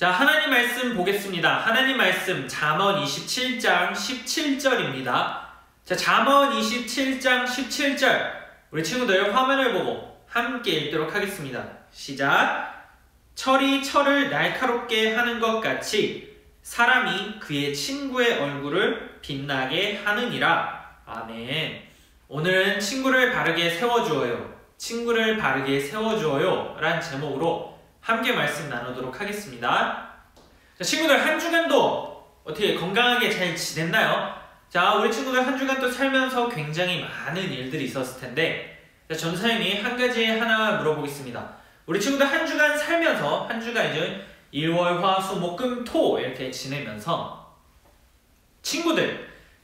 자, 하나님 말씀 보겠습니다. 하나님 말씀 잠언 27장 17절입니다. 자, 잠언 27장 17절 우리 친구들 화면을 보고 함께 읽도록 하겠습니다. 시작! 철이 철을 날카롭게 하는 것 같이 사람이 그의 친구의 얼굴을 빛나게 하느니라. 아멘. 오늘은 친구를 바르게 세워주어요. 친구를 바르게 세워주어요 라는 제목으로 함께 말씀 나누도록 하겠습니다. 자, 친구들 한 주간도 어떻게 건강하게 잘 지냈나요? 자, 우리 친구들 한 주간 또 살면서 굉장히 많은 일들이 있었을 텐데, 자, 전사님이 한 가지 하나 물어보겠습니다. 우리 친구들 한 주간 살면서, 한 주간 이제 일월, 화, 수, 목, 금, 토 이렇게 지내면서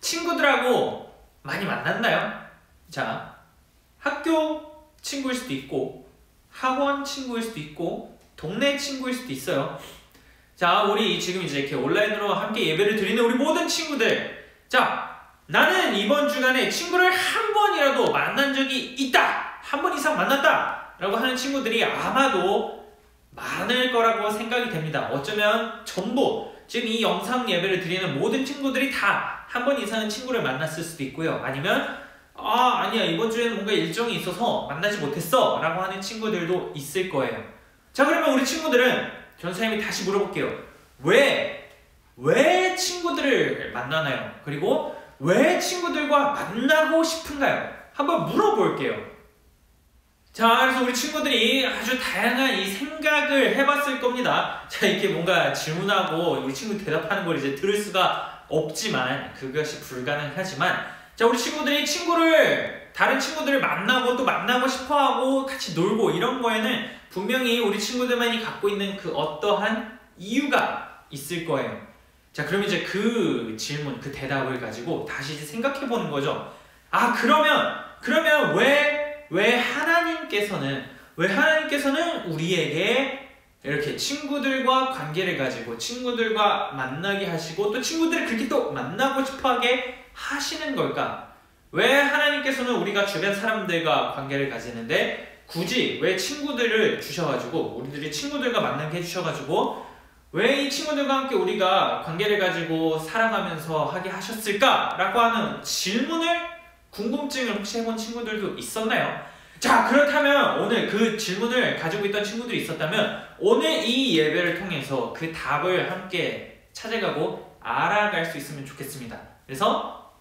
친구들하고 많이 만났나요? 자, 학교 친구일 수도 있고, 학원 친구일 수도 있고, 동네 친구일 수도 있어요. 자, 우리 지금 이제 이렇게 온라인으로 함께 예배를 드리는 우리 모든 친구들, 자, 나는 이번 주간에 친구를 한 번이라도 만난 적이 있다, 한 번 이상 만났다 라고 하는 친구들이 아마도 많을 거라고 생각이 됩니다. 어쩌면 전부 지금 이 영상 예배를 드리는 모든 친구들이 다 한 번 이상은 친구를 만났을 수도 있고요. 아니면 아니야, 이번 주에는 뭔가 일정이 있어서 만나지 못했어 라고 하는 친구들도 있을 거예요. 자, 그러면 우리 친구들은 전사님이 다시 물어볼게요. 왜 친구들을 만나나요? 그리고 왜 친구들과 만나고 싶은가요? 한번 물어볼게요. 자, 그래서 우리 친구들이 아주 다양한 이 생각을 해봤을 겁니다. 자, 이렇게 뭔가 질문하고 우리 친구 대답하는 걸 이제 들을 수가 없지만, 그것이 불가능하지만, 자, 우리 친구들이 다른 친구들을 만나고 또 만나고 싶어하고 같이 놀고 이런 거에는 분명히 우리 친구들만이 갖고 있는 그 어떠한 이유가 있을 거예요. 자, 그럼 이제 그 질문, 그 대답을 가지고 다시 이제 생각해 보는 거죠. 그러면 왜 하나님께서는 우리에게 이렇게 친구들과 관계를 가지고 친구들과 만나게 하시고 또 친구들을 그렇게 또 만나고 싶어하게 하시는 걸까? 왜 하나님께서는 우리가 주변 사람들과 관계를 가지는데 굳이 왜 친구들을 주셔가지고 우리들이 친구들과 만나게 해주셔가지고 왜 이 친구들과 함께 우리가 관계를 가지고 살아가면서 하게 하셨을까? 라고 하는 궁금증을 혹시 해본 친구들도 있었나요? 자, 그렇다면 오늘 그 질문을 가지고 있던 친구들이 있었다면 오늘 이 예배를 통해서 그 답을 함께 찾아가고 알아갈 수 있으면 좋겠습니다. 그래서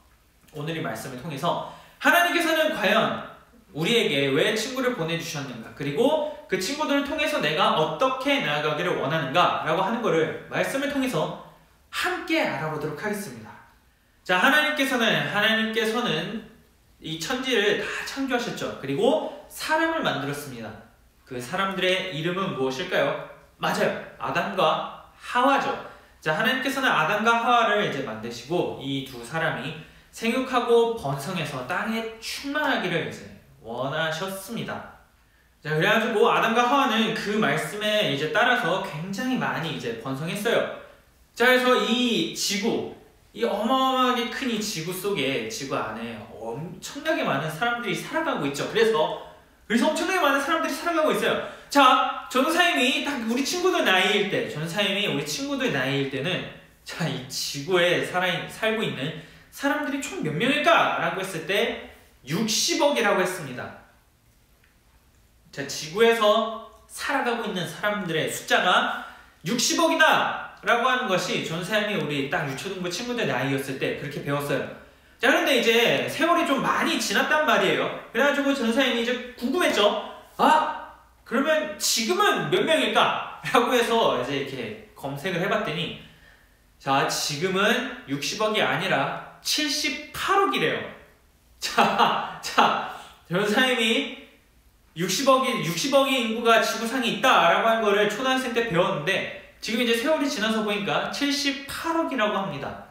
오늘 이 말씀을 통해서 하나님께서는 과연 우리에게 왜 친구를 보내주셨는가, 그리고 그 친구들을 통해서 내가 어떻게 나아가기를 원하는가 라고 하는 것을 말씀을 통해서 함께 알아보도록 하겠습니다. 자, 하나님께서는 이 천지를 다 창조하셨죠. 그리고 사람을 만들었습니다. 그 사람들의 이름은 무엇일까요? 맞아요, 아담과 하와죠. 자, 하나님께서는 아담과 하와를 이제 만드시고 이 두 사람이 생육하고 번성해서 땅에 충만하기를 이제 원하셨습니다. 자, 그래가지고 아담과 하와는 그 말씀에 이제 따라서 굉장히 많이 이제 번성했어요. 자, 그래서 이 지구, 이 어마어마하게 큰 이 지구 속에, 지구 안에 엄청나게 많은 사람들이 살아가고 있죠. 그래서 엄청나게 많은 사람들이 살아가고 있어요. 자, 전사님이 딱 우리 친구들 나이일 때는 자, 이 지구에 살고 있는 사람들이 총 몇 명일까? 라고 했을 때 60억이라고 했습니다. 자, 지구에서 살아가고 있는 사람들의 숫자가 60억이다 라고 하는 것이 전사님이 우리 딱 유초등부 친구들 나이였을 때 그렇게 배웠어요. 자, 그런데 이제 세월이 좀 많이 지났단 말이에요. 그래가지고 전사님이 이제 궁금했죠. 그러면 지금은 몇 명일까? 라고 해서 이제 이렇게 검색을 해봤더니, 자, 지금은 60억이 아니라 78억이래요. 자, 전사님이 60억의 인구가 지구상에 있다라고 하는 거를 초등학생 때 배웠는데, 지금 이제 세월이 지나서 보니까 78억이라고 합니다.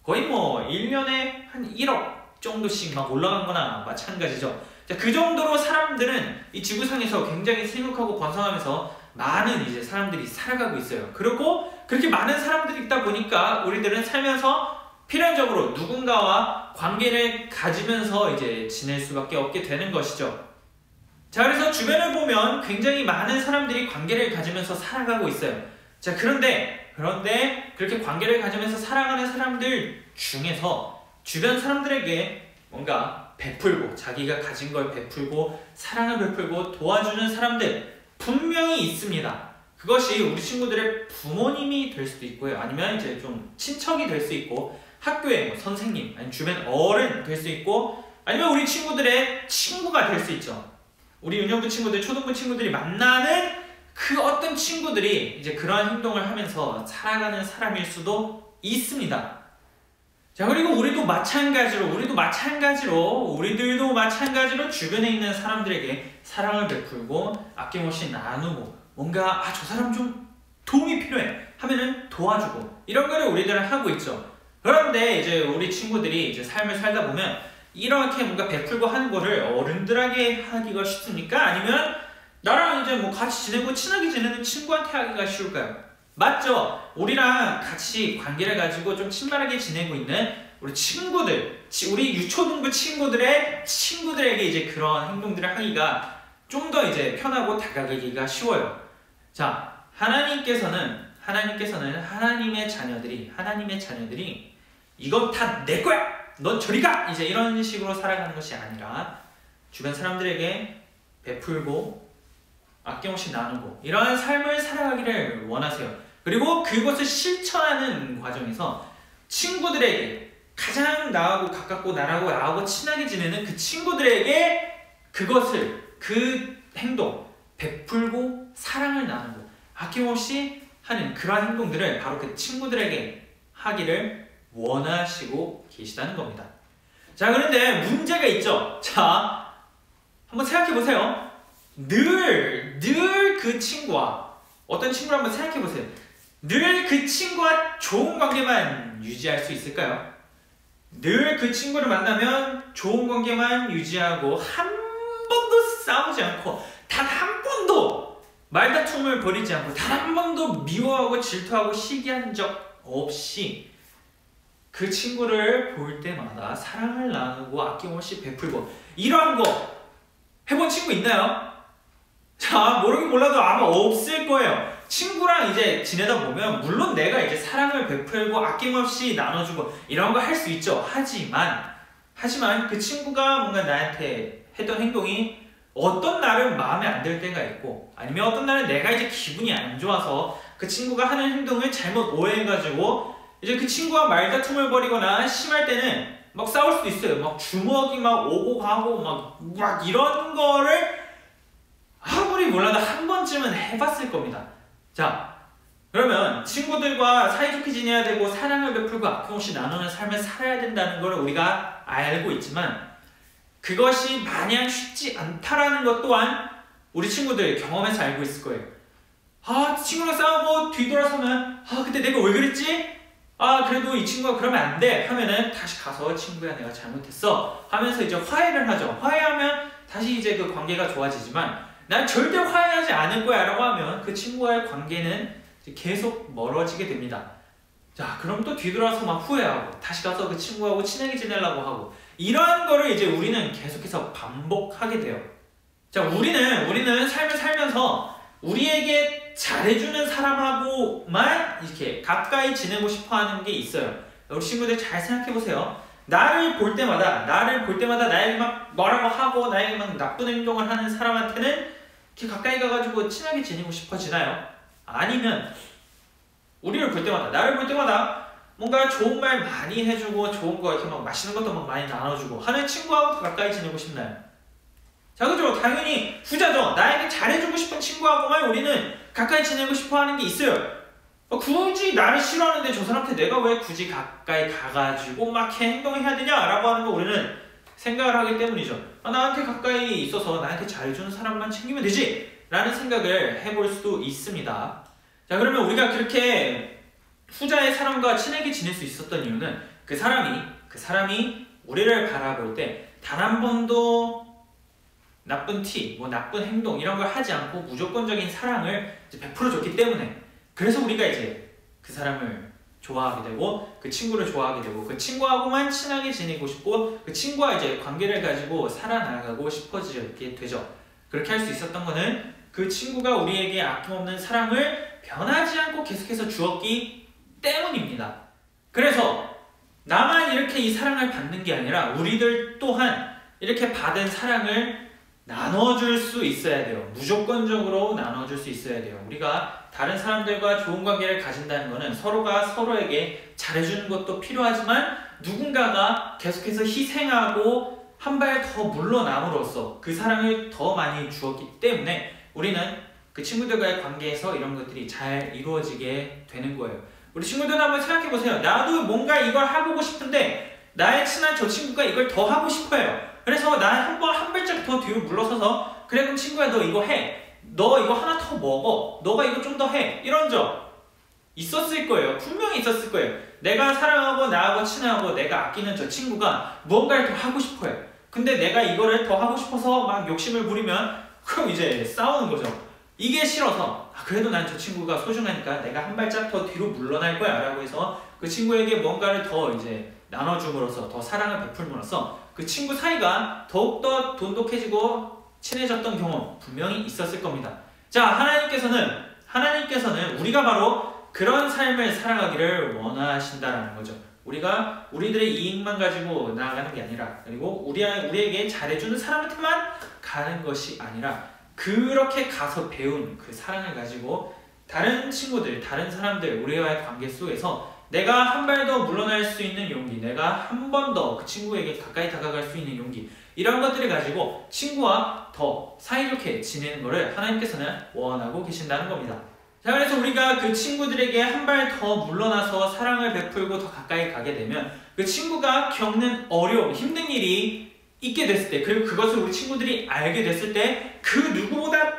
거의 뭐 1년에 한 1억 정도씩 막 올라간 거나 마찬가지죠. 자, 그 정도로 사람들은 이 지구상에서 굉장히 생육하고 번성하면서 많은 이제 사람들이 살아가고 있어요. 그리고 그렇게 많은 사람들이 있다 보니까 우리들은 살면서 필연적으로 누군가와 관계를 가지면서 이제 지낼 수밖에 없게 되는 것이죠. 자, 그래서 주변을 보면 굉장히 많은 사람들이 관계를 가지면서 살아가고 있어요. 자, 그런데 그렇게 관계를 가지면서 살아가는 사람들 중에서 주변 사람들에게 뭔가 베풀고 자기가 가진 걸 베풀고 사랑을 베풀고 도와주는 사람들 분명히 있습니다. 그것이 우리 친구들의 부모님이 될 수도 있고요. 아니면 이제 좀 친척이 될 수 있고 학교의 뭐 선생님 아니면 주변 어른 될 수 있고 아니면 우리 친구들의 친구가 될 수 있죠. 우리 유년부 친구들, 초등부 친구들이 만나는 그 어떤 친구들이 이제 그러한 행동을 하면서 살아가는 사람일 수도 있습니다. 자, 그리고 우리들도 마찬가지로 주변에 있는 사람들에게 사랑을 베풀고 아낌없이 나누고 뭔가 저 사람 좀 도움이 필요해 하면은 도와주고 이런 거를 우리들은 하고 있죠. 그런데 이제 우리 친구들이 이제 삶을 살다 보면 이렇게 뭔가 베풀고 하는 거를 어른들에게 하기가 쉽습니까? 아니면 나랑 이제 뭐 같이 지내고 친하게 지내는 친구한테 하기가 쉬울까요? 맞죠? 우리랑 같이 관계를 가지고 좀 친밀하게 지내고 있는 우리 친구들, 우리 유초등부 친구들에게 이제 그런 행동들을 하기가 좀 더 이제 편하고 다가가기가 쉬워요. 자, 하나님께서는 하나님의 자녀들이 이건 다 내 거야! 넌 저리 가! 이제 이런 식으로 살아가는 것이 아니라 주변 사람들에게 베풀고 아낌없이 나누고 이러한 삶을 살아가기를 원하세요. 그리고 그것을 실천하는 과정에서 친구들에게 가장 나하고 가깝고 나하고 친하게 지내는 그 친구들에게 그 행동, 베풀고 사랑을 나누고 아낌없이 하는 그러한 행동들을 바로 그 친구들에게 하기를 원하시고 계시다는 겁니다. 자, 그런데 문제가 있죠. 자, 한번 생각해 보세요. 늘 그 친구와 어떤 친구를 한번 생각해 보세요. 늘 그 친구와 좋은 관계만 유지할 수 있을까요? 늘 그 친구를 만나면 좋은 관계만 유지하고 한 번도 싸우지 않고 단 한 번도 말다툼을 벌이지 않고 단 한 번도 미워하고 질투하고 시기한 적 없이 그 친구를 볼 때마다 사랑을 나누고 아낌없이 베풀고 이러한 거 해본 친구 있나요? 자, 모르긴 몰라도 아마 없을 거예요. 친구랑 이제 지내다 보면 물론 내가 이제 사랑을 베풀고 아낌없이 나눠주고 이런 거 할 수 있죠. 하지만 그 친구가 뭔가 나한테 했던 행동이 어떤 날은 마음에 안 들 때가 있고 아니면 어떤 날은 내가 이제 기분이 안 좋아서 그 친구가 하는 행동을 잘못 오해해가지고 이제 그 친구와 말다툼을 벌이거나 심할 때는 막 싸울 수도 있어요. 막 주먹이 막 오고 가고 막 이런 거를 아무리 몰라도 한 번쯤은 해봤을 겁니다. 자, 그러면 친구들과 사이좋게 지내야 되고 사랑을 베풀고 아낌없이 나누는 삶을 살아야 된다는 걸 우리가 알고 있지만 그것이 마냥 쉽지 않다라는 것 또한 우리 친구들 경험에서 알고 있을 거예요. 친구랑 싸우고 뒤돌아서면 그때 내가 왜 그랬지? 그래도 이 친구가 그러면 안 돼 하면은 다시 가서 친구야 내가 잘못했어 하면서 이제 화해를 하죠. 화해하면 다시 이제 그 관계가 좋아지지만 난 절대 화해하지 않을 거야 라고 하면 그 친구와의 관계는 계속 멀어지게 됩니다. 자, 그럼 또 뒤돌아서 막 후회하고 다시 가서 그 친구하고 친하게 지내려고 하고 이러한 거를 이제 우리는 계속해서 반복하게 돼요. 자, 우리는 삶을 살면서 우리에게 잘해주는 사람하고만 이렇게 가까이 지내고 싶어 하는 게 있어요. 우리 친구들 잘 생각해 보세요. 나를 볼 때마다 나에게 막 뭐라고 하고 나에게 막 나쁜 행동을 하는 사람한테는 이렇게 가까이 가가지고 친하게 지내고 싶어지나요? 아니면 나를 볼 때마다 뭔가 좋은 말 많이 해주고 좋은 거 이렇게 막 맛있는 것도 막 많이 나눠주고 하는 친구하고 더 가까이 지내고 싶나요? 자, 그죠? 당연히 후자죠. 나에게 잘해주고 싶은 친구하고만 우리는 가까이 지내고 싶어 하는 게 있어요. 굳이 나를 싫어하는데 저 사람한테 내가 왜 굳이 가까이 가가지고 막 행동해야 되냐라고 하는 거 우리는 생각을 하기 때문이죠. 나한테 가까이 있어서 나한테 잘해주는 사람만 챙기면 되지 라는 생각을 해볼 수도 있습니다. 자, 그러면 우리가 그렇게 후자의 사람과 친하게 지낼 수 있었던 이유는 그 사람이 우리를 바라볼 때 단 한 번도 나쁜 나쁜 행동 이런 걸 하지 않고 무조건적인 사랑을 베풀어줬기 때문에 그래서 우리가 이제 그 사람을 좋아하게 되고 그 친구를 좋아하게 되고 그 친구하고만 친하게 지내고 싶고 그 친구와 이제 관계를 가지고 살아나가고 싶어지게 되죠. 그렇게 할 수 있었던 거는 그 친구가 우리에게 아낌없는 사랑을 변하지 않고 계속해서 주었기 때문입니다. 그래서 나만 이렇게 이 사랑을 받는 게 아니라 우리들 또한 이렇게 받은 사랑을 나눠줄 수 있어야 돼요. 무조건적으로 나눠줄 수 있어야 돼요. 우리가 다른 사람들과 좋은 관계를 가진다는 것은 서로가 서로에게 잘해주는 것도 필요하지만 누군가가 계속해서 희생하고 한 발 더 물러남으로써 그 사랑을 더 많이 주었기 때문에 우리는 그 친구들과의 관계에서 이런 것들이 잘 이루어지게 되는 거예요. 우리 친구들 한번 생각해보세요. 나도 뭔가 이걸 해보고 싶은데 나의 친한 저 친구가 이걸 더 하고 싶어요. 그래서 나는 한 발짝 더 뒤로 물러서서 그래 그럼 친구야 너 이거 해. 너 이거 하나 더 먹어. 너가 이거 좀 더 해. 이런 적 있었을 거예요. 분명히 있었을 거예요. 내가 사랑하고 나하고 친하고 내가 아끼는 저 친구가 무언가를 더 하고 싶어요. 근데 내가 이거를 더 하고 싶어서 막 욕심을 부리면 그럼 이제 싸우는 거죠. 이게 싫어서 그래도 난 저 친구가 소중하니까 내가 한 발짝 더 뒤로 물러날 거야 라고 해서 그 친구에게 뭔가를 더 이제 나눠줌으로써 더 사랑을 베풀므로써 그 친구 사이가 더욱더 돈독해지고 친해졌던 경험 분명히 있었을 겁니다. 자, 하나님께서는 우리가 바로 그런 삶을 살아가기를 원하신다라는 거죠. 우리가 우리들의 이익만 가지고 나아가는 게 아니라 그리고 우리에게 잘해주는 사람한테만 가는 것이 아니라 그렇게 가서 배운 그 사랑을 가지고 다른 친구들, 다른 사람들, 우리와의 관계 속에서 내가 한 발 더 물러날 수 있는 용기, 내가 한 번 더 그 친구에게 가까이 다가갈 수 있는 용기 이런 것들을 가지고 친구와 더 사이좋게 지내는 것을 하나님께서는 원하고 계신다는 겁니다. 자, 그래서 우리가 그 친구들에게 한 발 더 물러나서 사랑을 베풀고 더 가까이 가게 되면 그 친구가 겪는 어려움, 힘든 일이 있게 됐을 때 그리고 그것을 우리 친구들이 알게 됐을 때 그 누구보다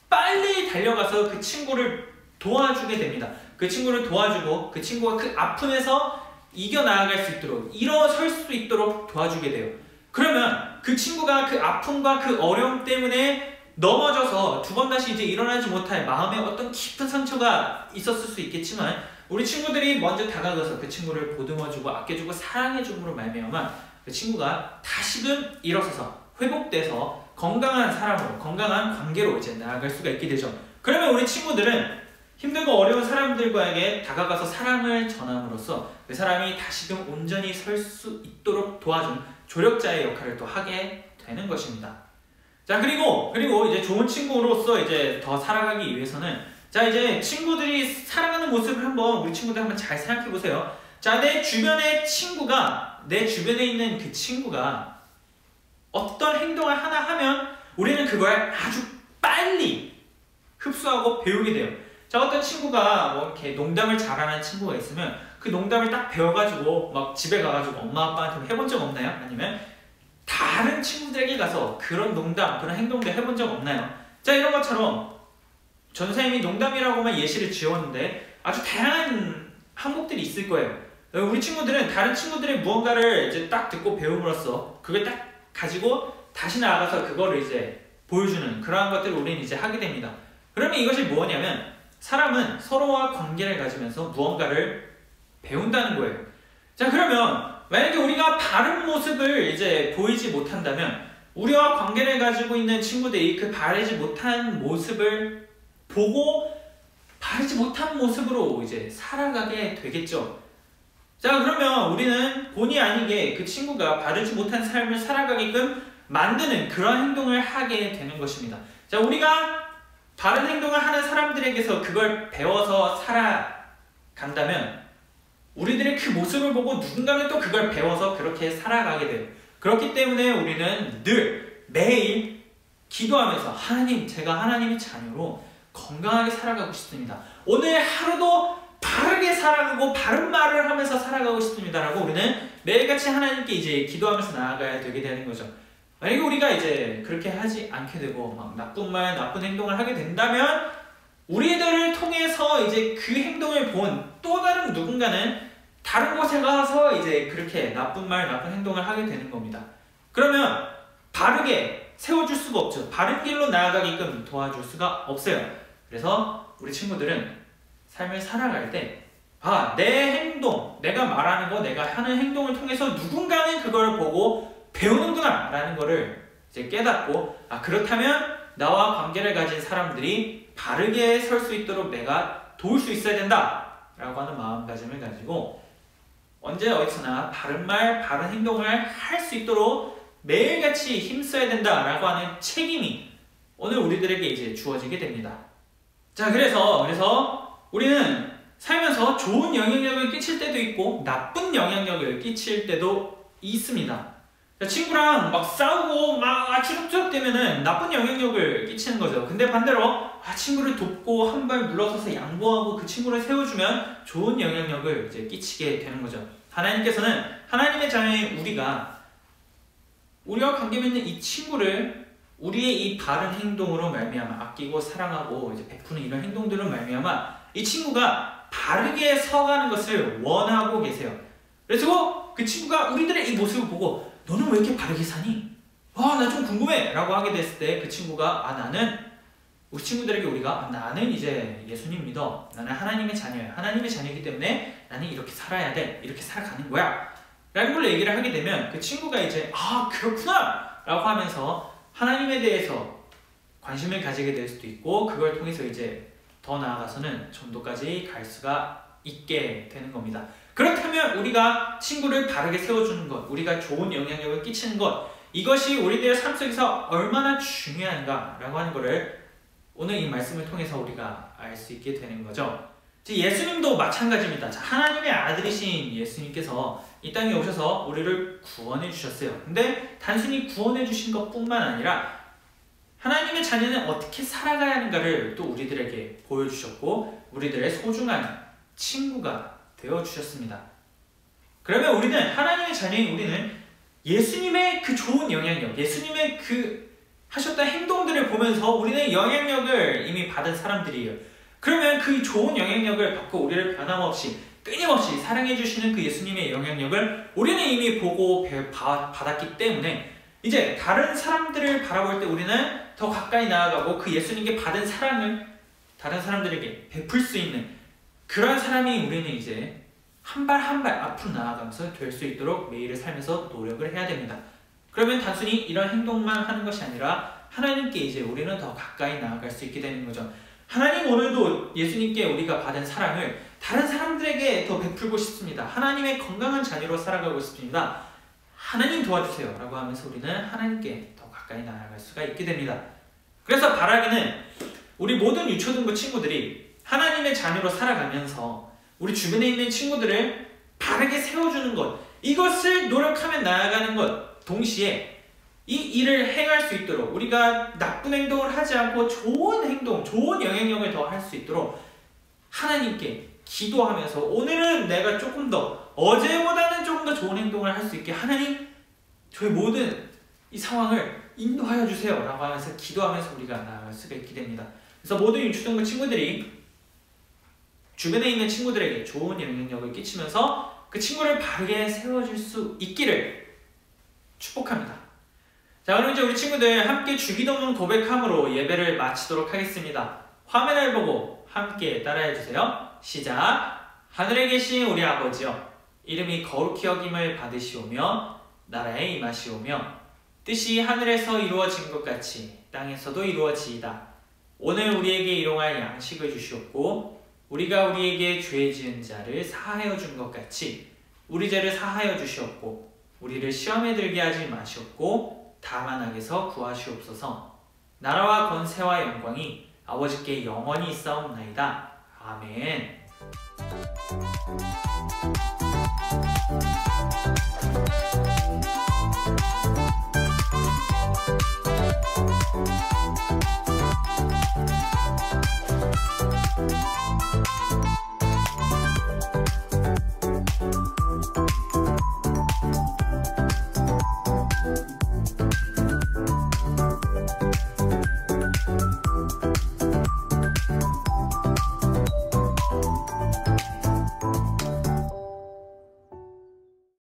빨리 달려가서 그 친구를 도와주게 됩니다. 그 친구를 도와주고 그 친구가 그 아픔에서 이겨나갈 수 있도록 일어설 수 있도록 도와주게 돼요. 그러면 그 친구가 그 아픔과 그 어려움 때문에 넘어져서 두 번 다시 이제 일어나지 못할 마음에 어떤 깊은 상처가 있었을 수 있겠지만 우리 친구들이 먼저 다가가서 그 친구를 보듬어주고 아껴주고 사랑해줌으로 말미암아 그 친구가 다시금 일어서서 회복돼서 건강한 사람으로 건강한 관계로 이제 나아갈 수가 있게 되죠. 그러면 우리 친구들은 힘들고 어려운 사람들과에게 다가가서 사랑을 전함으로써 그 사람이 다시금 온전히 설 수 있도록 도와준 조력자의 역할을 또 하게 되는 것입니다. 자, 그리고 이제 좋은 친구로서 이제 더 살아가기 위해서는 자, 이제 친구들이 살아가는 모습을 우리 친구들 한번 잘 생각해 보세요. 자, 내 주변에 있는 그 친구가 어떤 행동을 하나 하면 우리는 그걸 아주 빨리 흡수하고 배우게 돼요. 자, 어떤 친구가 뭐 이렇게 농담을 잘하는 친구가 있으면 그 농담을 딱 배워가지고 막 집에 가가지고 엄마 아빠한테 해본 적 없나요? 아니면 다른 친구들에게 가서 그런 농담, 그런 행동들 해본 적 없나요? 자, 이런 것처럼 전선생님이 농담이라고만 예시를 지었는데 아주 다양한 항목들이 있을 거예요. 우리 친구들은 다른 친구들의 무언가를 이제 딱 듣고 배움으로써 그걸 딱 가지고 다시 나아가서 그거를 이제 보여주는 그러한 것들을 우리는 이제 하게 됩니다. 그러면 이것이 뭐냐면 사람은 서로와 관계를 가지면서 무언가를 배운다는 거예요. 자, 그러면 만약에 우리가 바른 모습을 이제 보이지 못한다면 우리와 관계를 가지고 있는 친구들이 그 바르지 못한 모습을 보고 바르지 못한 모습으로 이제 살아가게 되겠죠. 자, 그러면 우리는 본의 아니게 그 친구가 바르지 못한 삶을 살아가게끔 만드는 그런 행동을 하게 되는 것입니다. 자, 우리가 바른 행동을 하는 사람들에게서 그걸 배워서 살아간다면 우리들의 그 모습을 보고 누군가는 또 그걸 배워서 그렇게 살아가게 돼요. 그렇기 때문에 우리는 매일 기도하면서 하나님, 제가 하나님의 자녀로 건강하게 살아가고 싶습니다. 오늘 하루도 바르게 살아가고 바른 말을 하면서 살아가고 싶습니다라고 우리는 매일같이 하나님께 이제 기도하면서 나아가야 되게 되는 거죠. 만약에 우리가 이제 그렇게 하지 않게 되고 막 나쁜 말, 나쁜 행동을 하게 된다면 우리들을 통해서 이제 그 행동을 본 또 다른 누군가는 다른 곳에 가서 이제 그렇게 나쁜 말, 나쁜 행동을 하게 되는 겁니다. 그러면 바르게 세워줄 수가 없죠. 바른 길로 나아가게끔 도와줄 수가 없어요. 그래서 우리 친구들은 삶을 살아갈 때 내 행동, 내가 말하는 거, 내가 하는 행동을 통해서 누군가는 그걸 보고 배우는구나 라는 거를 이제 깨닫고 그렇다면 나와 관계를 가진 사람들이 바르게 설 수 있도록 내가 도울 수 있어야 된다 라고 하는 마음가짐을 가지고 언제 어디서나 바른 말, 바른 행동을 할 수 있도록 매일같이 힘써야 된다 라고 하는 책임이 오늘 우리들에게 이제 주어지게 됩니다. 자, 그래서 우리는 살면서 좋은 영향력을 끼칠 때도 있고 나쁜 영향력을 끼칠 때도 있습니다. 친구랑 막 싸우고 막 추적추적 되면은 나쁜 영향력을 끼치는 거죠. 근데 반대로 친구를 돕고 한 발 물러서서 양보하고 그 친구를 세워주면 좋은 영향력을 이제 끼치게 되는 거죠. 하나님께서는 하나님의 자녀인 우리와 관계 맺는 이 친구를 우리의 이 바른 행동으로 말미암아 아끼고 사랑하고 이제 베푸는 이런 행동들로 말미암아 이 친구가 바르게 서가는 것을 원하고 계세요. 그래서 그 친구가 우리들의 이 모습을 보고 너는 왜 이렇게 바르게 사니? 나 좀 궁금해! 라고 하게 됐을 때 그 친구가 우리 친구들에게 우리가 나는 이제 예수님 믿어. 나는 하나님의 자녀야. 하나님의 자녀이기 때문에 나는 이렇게 살아야 돼. 이렇게 살아가는 거야. 라는 걸 얘기를 하게 되면 그 친구가 이제 그렇구나! 라고 하면서 하나님에 대해서 관심을 가지게 될 수도 있고 그걸 통해서 이제 더 나아가서는 전도까지 갈 수가 있게 되는 겁니다. 그렇다면 우리가 친구를 바르게 세워주는 것, 우리가 좋은 영향력을 끼치는 것, 이것이 우리들의 삶 속에서 얼마나 중요한가 라고 하는 것을 오늘 이 말씀을 통해서 우리가 알 수 있게 되는 거죠. 예수님도 마찬가지입니다. 하나님의 아들이신 예수님께서 이 땅에 오셔서 우리를 구원해 주셨어요. 근데 단순히 구원해 주신 것뿐만 아니라 하나님의 자녀는 어떻게 살아가야 하는가를 또 우리들에게 보여주셨고 우리들의 소중한 친구가 되어주셨습니다. 그러면 우리는 하나님의 자녀인 우리는 예수님의 그 좋은 영향력, 예수님의 그 하셨던 행동들을 보면서 우리는 영향력을 이미 받은 사람들이에요. 그러면 그 좋은 영향력을 받고 우리를 변함없이 끊임없이 사랑해주시는 그 예수님의 영향력을 우리는 이미 보고 받았기 때문에 이제 다른 사람들을 바라볼 때 우리는 더 가까이 나아가고 그 예수님께 받은 사랑을 다른 사람들에게 베풀 수 있는 그런 사람이 우리는 이제 한 발 한 발 앞으로 나아가면서 될 수 있도록 매일을 살면서 노력을 해야 됩니다. 그러면 단순히 이런 행동만 하는 것이 아니라 하나님께 이제 우리는 더 가까이 나아갈 수 있게 되는 거죠. 하나님 오늘도 예수님께 우리가 받은 사랑을 다른 사람들에게 더 베풀고 싶습니다. 하나님의 건강한 자녀로 살아가고 싶습니다. 하나님 도와주세요 라고 하면서 우리는 하나님께 더 가까이 나아갈 수가 있게 됩니다. 그래서 바라기는 우리 모든 유초등부 친구들이 하나님의 자녀로 살아가면서 우리 주변에 있는 친구들을 바르게 세워주는 것, 이것을 노력하며 나아가는 것 동시에 이 일을 행할 수 있도록 우리가 나쁜 행동을 하지 않고 좋은 행동, 좋은 영향력을 더 할 수 있도록 하나님께 기도하면서 오늘은 내가 조금 더 어제보다는 조금 더 좋은 행동을 할 수 있게 하나님 저희 모든 이 상황을 인도하여 주세요 라고 하면서 기도하면서 우리가 나아갈 수가 있게 됩니다. 그래서 모든 유초등부 친구들이 주변에 있는 친구들에게 좋은 영향력을 끼치면서 그 친구를 바르게 세워줄 수 있기를 축복합니다. 자, 그럼 이제 우리 친구들 함께 주기도문 고백함으로 예배를 마치도록 하겠습니다. 화면을 보고 함께 따라해주세요. 시작! 하늘에 계신 우리 아버지여, 이름이 거룩히 여김을 받으시오며 나라에 임하시오며 뜻이 하늘에서 이루어진 것 같이 땅에서도 이루어지이다. 오늘 우리에게 일용할 양식을 주시옵고 우리가 우리에게 죄 지은 자를 사하여 준 것 같이 우리 죄를 사하여 주시옵고 우리를 시험에 들게 하지 마시옵고 다만 악에서 구하시옵소서. 나라와 권세와 영광이 아버지께 영원히 있사옵나이다. 아멘.